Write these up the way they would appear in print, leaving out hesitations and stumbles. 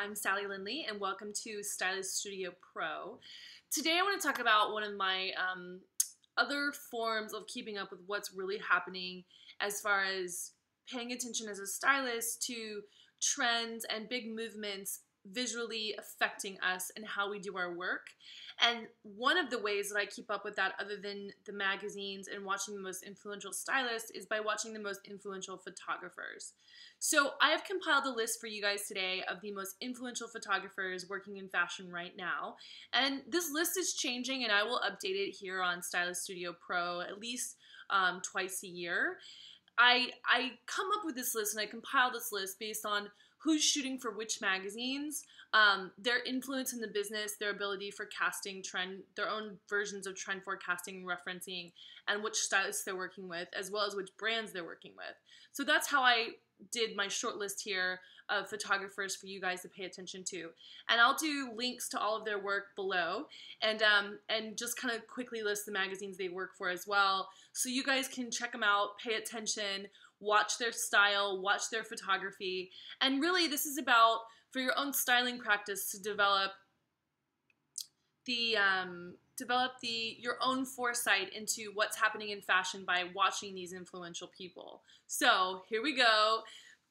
I'm Sally Lyndley, and welcome to Stylist Studio Pro. Today I want to talk about one of my other forms of keeping up with what's really happening as far as paying attention as a stylist to trends and big movements visually affecting us and how we do our work. And one of the ways that I keep up with that, other than the magazines and watching the most influential stylists, is by watching the most influential photographers. So I have compiled a list for you guys today of the most influential photographers working in fashion right now. And this list is changing, and I will update it here on Stylist Studio Pro at least twice a year. I come up with this list and I compile this list based on who's shooting for which magazines, their influence in the business, their ability for casting trend, their own versions of trend forecasting, referencing, and which stylists they're working with, as well as which brands they're working with. So that's how I did my short list here of photographers for you guys to pay attention to. And I'll do links to all of their work below, and just kind of quickly list the magazines they work for as well, so you guys can check them out, pay attention, watch their style, watch their photography. And really this is about, for your own styling practice, to develop your own foresight into what's happening in fashion by watching these influential people. So here we go.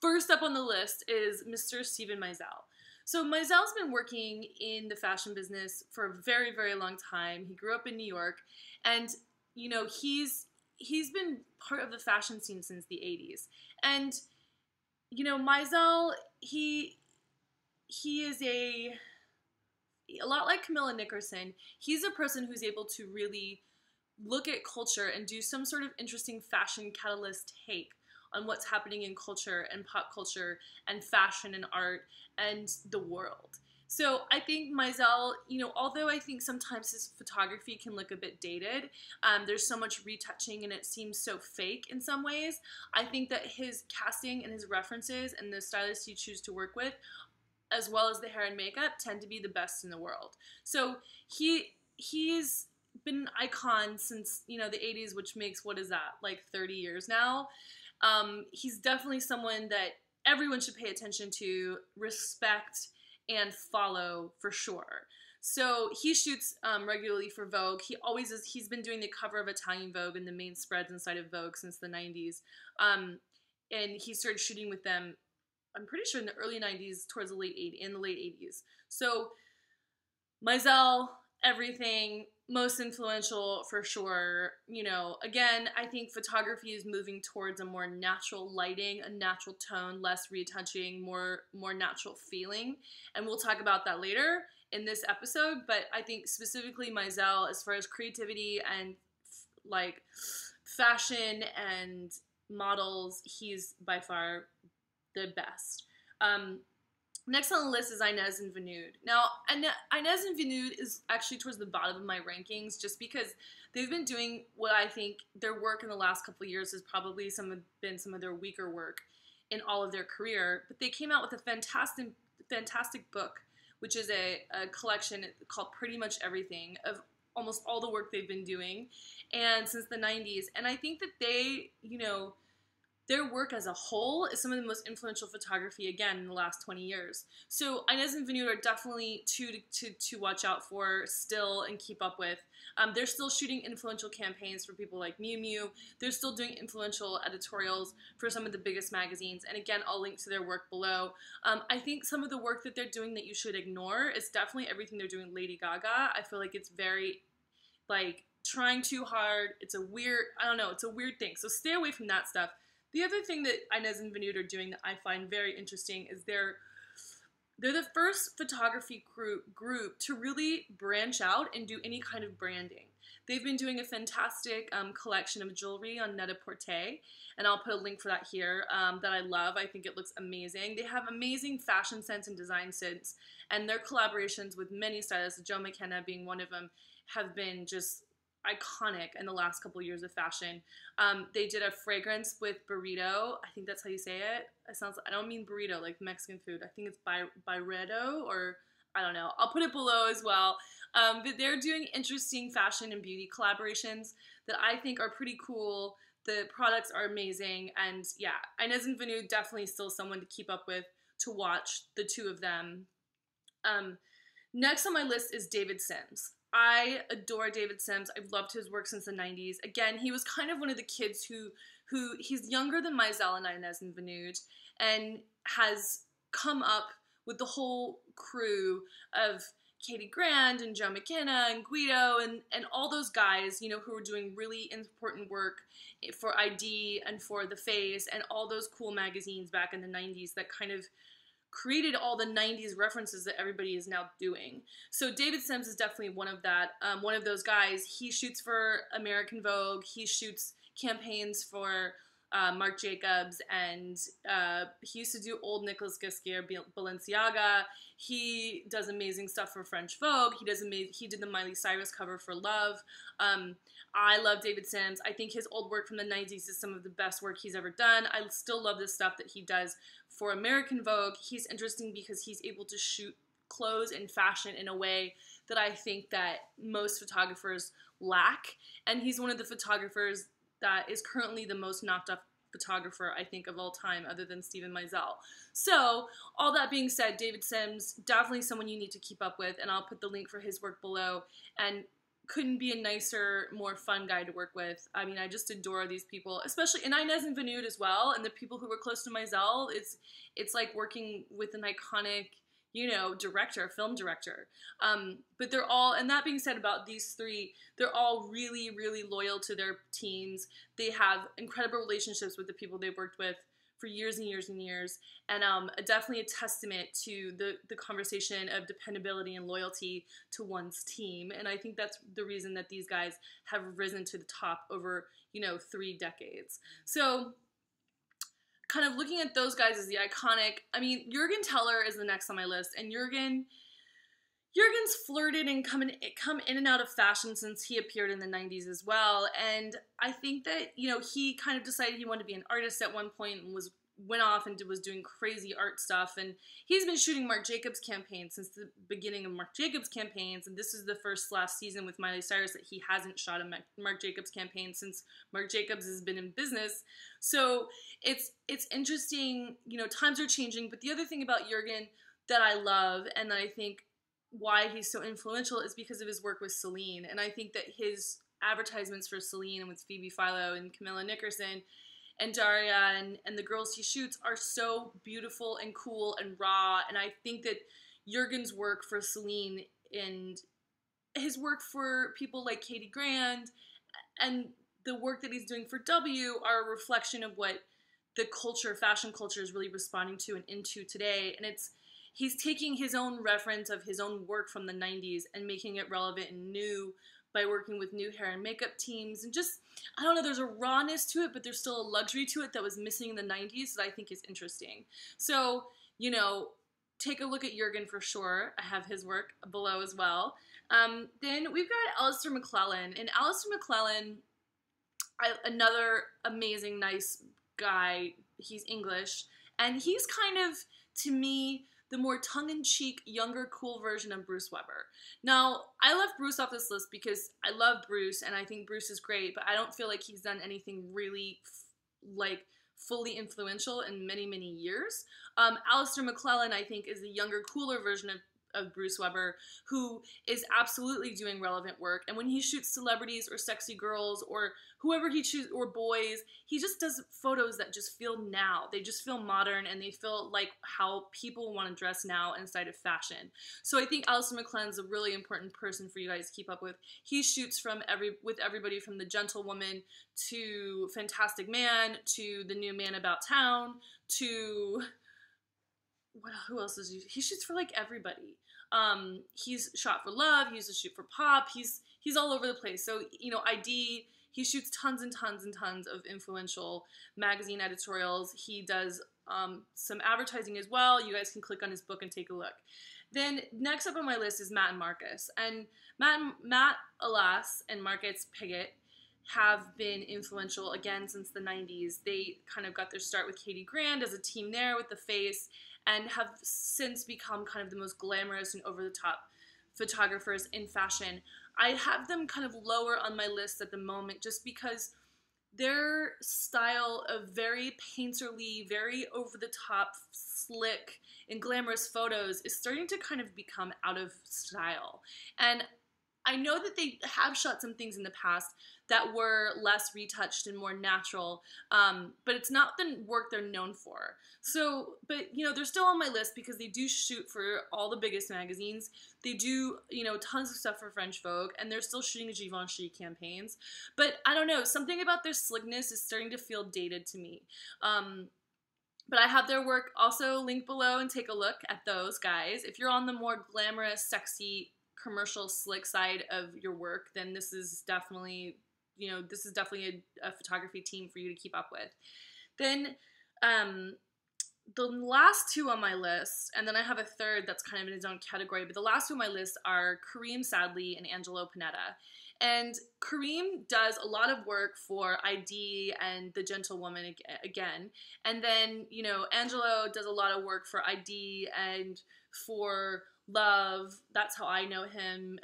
First up on the list is Mr. Steven Meisel. So Meisel's been working in the fashion business for a very, very long time. He grew up in New York, and you know, he's been part of the fashion scene since the 80s. And you know, Meisel, he is a lot like Camilla Nickerson. He's a person who's able to really look at culture and do some sort of interesting fashion catalyst take on what's happening in culture and pop culture and fashion and art and the world. So I think Meisel, you know, although I think sometimes his photography can look a bit dated, there's so much retouching and it seems so fake in some ways, I think that his casting and his references and the stylists you choose to work with, as well as the hair and makeup, tend to be the best in the world. So he's been an icon since, you know, the 80s, which makes, what is that, like 30 years now? He's definitely someone that everyone should pay attention to, respect, and follow for sure. So he shoots regularly for Vogue. He always is. He's been doing the cover of Italian Vogue and the main spreads inside of Vogue since the 90s. And he started shooting with them, I'm pretty sure, in the early 90s, towards the late 80s. So Meisel, everything, most influential for sure. You know, again, I think photography is moving towards a more natural lighting, a natural tone, less retouching, more natural feeling. And we'll talk about that later in this episode. But I think specifically Meisel, as far as creativity and like fashion and models, he's by far the best. Next on the list is Inez and Vinoodh. Now, Inez and Vinoodh is actually towards the bottom of my rankings just because they've been doing what I think their work in the last couple of years has probably been some of their weaker work in all of their career. But they came out with a fantastic book, which is a collection called Pretty Much Everything of almost all the work they've been doing and since the 90s. And I think that they, you know, their work as a whole is some of the most influential photography, again, in the last 20 years. So Inez and Vinoodh are definitely two to watch out for still and keep up with. They're still shooting influential campaigns for people like Miu Miu. They're still doing influential editorials for some of the biggest magazines. And again, I'll link to their work below. I think some of the work that they're doing that you should ignore is definitely everything they're doing with Lady Gaga. I feel like it's very, like, trying too hard. It's a weird, I don't know, it's a weird thing. So stay away from that stuff. The other thing that Inez and Vinoodh are doing that I find very interesting is they're the first photography group to really branch out and do any kind of branding. They've been doing a fantastic collection of jewelry on Net-a-Porter, and I'll put a link for that here, that I love. I think it looks amazing. They have amazing fashion sense and design sense, and their collaborations with many stylists, Joe McKenna being one of them, have been just iconic in the last couple years of fashion. They did a fragrance with burrito. I think that's how you say it. It sounds, I don't mean burrito like Mexican food. I think it's Byredo, or I don't know. I'll put it below as well. But they're doing interesting fashion and beauty collaborations that I think are pretty cool. The products are amazing. And yeah, Inez and Vinoodh definitely still someone to keep up with, to watch the two of them Next on my list is David Sims. I adore David Sims. I've loved his work since the 90s. Again, he was kind of one of the kids who he's younger than Meisel and Inez and Vinoodh, and has come up with the whole crew of Katie Grand and Joe McKenna and Guido and all those guys, you know, who were doing really important work for ID and for The Face and all those cool magazines back in the 90s that kind of created all the 90s references that everybody is now doing. So David Sims is definitely one of those guys. He shoots for American Vogue. He shoots campaigns for Marc Jacobs, and he used to do old Nicolas Ghesquière Balenciaga. He does amazing stuff for French Vogue. He did the Miley Cyrus cover for Love. I love David Sims. I think his old work from the 90s is some of the best work he's ever done. I still love the stuff that he does for American Vogue. He's interesting because he's able to shoot clothes and fashion in a way that I think that most photographers lack. And he's one of the photographers that is currently the most knocked up photographer, I think, of all time, other than Steven Meisel. So, all that being said, David Sims, definitely someone you need to keep up with, and I'll put the link for his work below, and couldn't be a nicer, more fun guy to work with. I mean, I just adore these people, especially, and Inez and Vinoodh as well, and the people who were close to Meisel. It's like working with an iconic, you know, film director. But they're all, and that being said about these three, they're all really, really loyal to their teams. They have incredible relationships with the people they've worked with for years and years and years, and definitely a testament to the conversation of dependability and loyalty to one's team. And I think that's the reason that these guys have risen to the top over, you know, 3 decades. So, kind of looking at those guys as the iconic, I mean, Juergen Teller is the next on my list, and Juergen's flirted and come in and out of fashion since he appeared in the 90s as well, and I think that, you know, he kind of decided he wanted to be an artist at one point and went off and was doing crazy art stuff, and he's been shooting Marc Jacobs campaigns since the beginning of Marc Jacobs campaigns, and this is the last season with Miley Cyrus that he hasn't shot a Marc Jacobs campaign since Marc Jacobs has been in business. So it's interesting, you know, times are changing, but the other thing about Juergen that I love and that I think why he's so influential is because of his work with Celine, and I think that his advertisements for Celine and with Phoebe Philo and Camilla Nickerson and Daria and the girls he shoots are so beautiful and cool and raw, and I think that Juergen's work for Celine and his work for people like Katie Grand and the work that he's doing for W are a reflection of what the fashion culture is really responding to and into today, and he's taking his own reference of his own work from the 90s and making it relevant and new by working with new hair and makeup teams, and just, I don't know, there's a rawness to it, but there's still a luxury to it that was missing in the 90s that I think is interesting. So, you know, take a look at Juergen for sure. I have his work below as well. Then we've got Alistair McLellan, and Alistair McLellan, another amazing, nice guy. He's English, and he's kind of, to me, the more tongue-in-cheek, younger, cool version of Bruce Weber. Now, I left Bruce off this list because I love Bruce, and I think Bruce is great, but I don't feel like he's done anything really, fully influential in many, many years. Alistair McLellan, I think, is the younger, cooler version of Bruce Weber, who is absolutely doing relevant work. And when he shoots celebrities or sexy girls or whoever he chooses, or boys, he just does photos that just feel now. They just feel modern, and they feel like how people want to dress now inside of fashion. So I think Alistair McLellan is a really important person for you guys to keep up with. He shoots with everybody from The Gentlewoman to Fantastic Man to The New Man About Town to who else is he shoots for like everybody. He's shot for Love, he used to shoot for Pop, he's all over the place. So, you know, ID, he shoots tons and tons and tons of influential magazine editorials. He does some advertising as well. You guys can click on his book and take a look. Then next up on my list is Mert and Marcus. And Mert, Alas, and Marcus PIGGOT have been influential again since the 90s. They kind of got their start with Katie Grand as a team there with The Face, and have since become kind of the most glamorous and over-the-top photographers in fashion. I have them kind of lower on my list at the moment just because their style of very painterly, very over-the-top, slick, and glamorous photos is starting to kind of become out of style. And I know that they have shot some things in the past that were less retouched and more natural, but it's not the work they're known for. So, but, you know, they're still on my list because they do shoot for all the biggest magazines. They do, you know, tons of stuff for French Vogue, and they're still shooting Givenchy campaigns. But I don't know, something about their slickness is starting to feel dated to me. But I have their work also linked below, and take a look at those guys. If you're on the more glamorous, sexy, commercial, slick side of your work, then this is definitely, you know, this is definitely a photography team for you to keep up with. Then the last two on my list, and then I have a third that's kind of in its own category, but the last two on my list are KARIM, SADLI, and ANGELO Panetta. And KARIM does a lot of work for ID and The Gentlewoman again. And then, you know, ANGELO does a lot of work for ID and for Love. That's how I know him.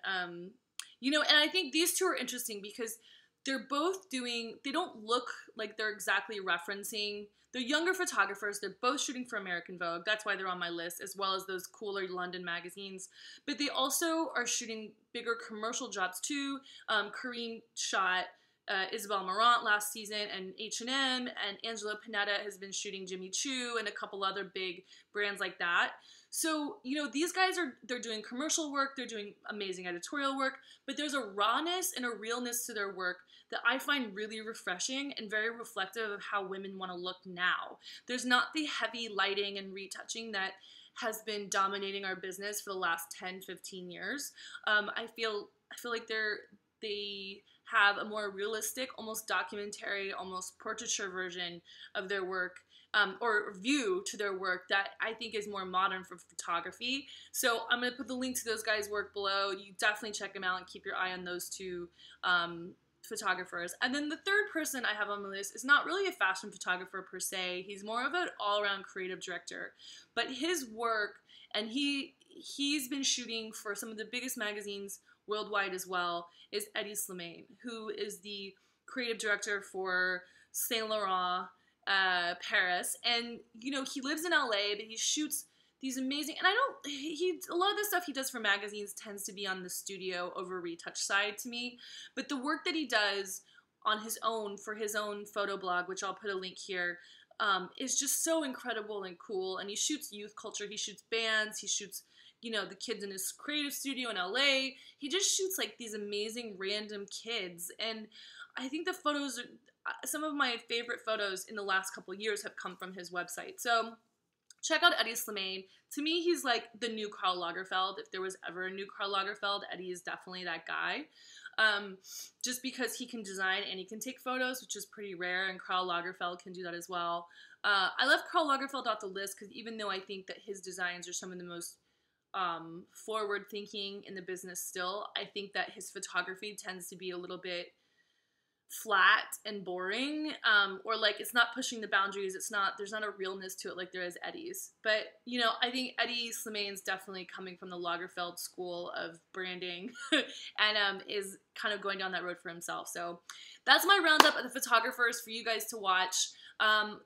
You know, and I think these two are interesting because they're both doing, they don't look like they're exactly referencing, they're younger photographers, they're both shooting for American Vogue, that's why they're on my list, as well as those cooler London magazines, but they also are shooting bigger commercial jobs too. KARIM shot Isabel Marant last season and H&M, and ANGELO Panetta has been shooting Jimmy Choo and a couple other big brands like that. So, you know, these guys they're doing commercial work, they're doing amazing editorial work, but there's a rawness and a realness to their work that I find really refreshing and very reflective of how women want to look now. There's not the heavy lighting and retouching that has been dominating our business for the last 10, 15 years. I feel like they have a more realistic, almost documentary, almost portraiture version of their work, or view to their work that I think is more modern for photography. So I'm going to put the link to those guys' work below. You definitely check them out and keep your eye on those two photographers. And then the third person I have on my list is not really a fashion photographer per se. He's more of an all-around creative director. But his work, and he's been shooting for some of the biggest magazines worldwide as well, is Hedi Slimane, who is the creative director for Saint Laurent Paris. And, you know, he lives in LA, but he shoots these amazing, and a lot of the stuff he does for magazines tends to be on the studio over retouch side to me, but the work that he does on his own for his own photo blog, which I'll put a link here, is just so incredible and cool. And he shoots youth culture, he shoots bands, he shoots, you know, the kids in his creative studio in LA. He just shoots like these amazing random kids, and I think the photos are, some of my favorite photos in the last couple years have come from his website. So check out Hedi Slimane. To me, he's like the new Karl Lagerfeld. If there was ever a new Karl Lagerfeld, Hedi is definitely that guy. Just because he can design and he can take photos, which is pretty rare, and Karl Lagerfeld can do that as well. I left Karl Lagerfeld off the list because even though I think that his designs are some of the most forward-thinking in the business still, I think that his photography tends to be a little bit flat and boring, or like it's not pushing the boundaries, there's not a realness to it like there is Hedi's. But, you know, I think Hedi Slimane's definitely coming from the Lagerfeld school of branding and is kind of going down that road for himself. So that's my roundup of the photographers for you guys to watch.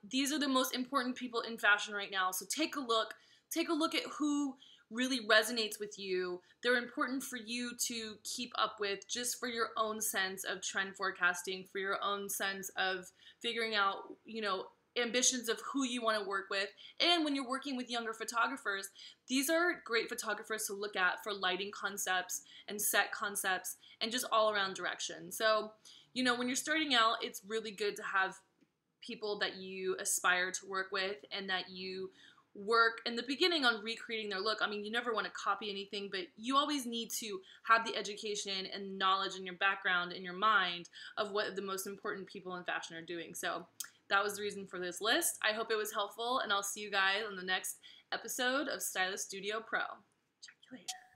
These are the most important people in fashion right now, so take a look at who really resonates with you. They're important for you to keep up with just for your own sense of trend forecasting, for your own sense of figuring out, you know, ambitions of who you want to work with. And when you're working with younger photographers, these are great photographers to look at for lighting concepts and set concepts and just all around direction. So, you know, when you're starting out, it's really good to have people that you aspire to work with and that you work in the beginning on recreating their look. I mean, you never want to copy anything, but you always need to have the education and knowledge in your background, in your mind, of what the most important people in fashion are doing. So that was the reason for this list. I hope it was helpful, and I'll see you guys on the next episode of Stylist Studio Pro. Check you later.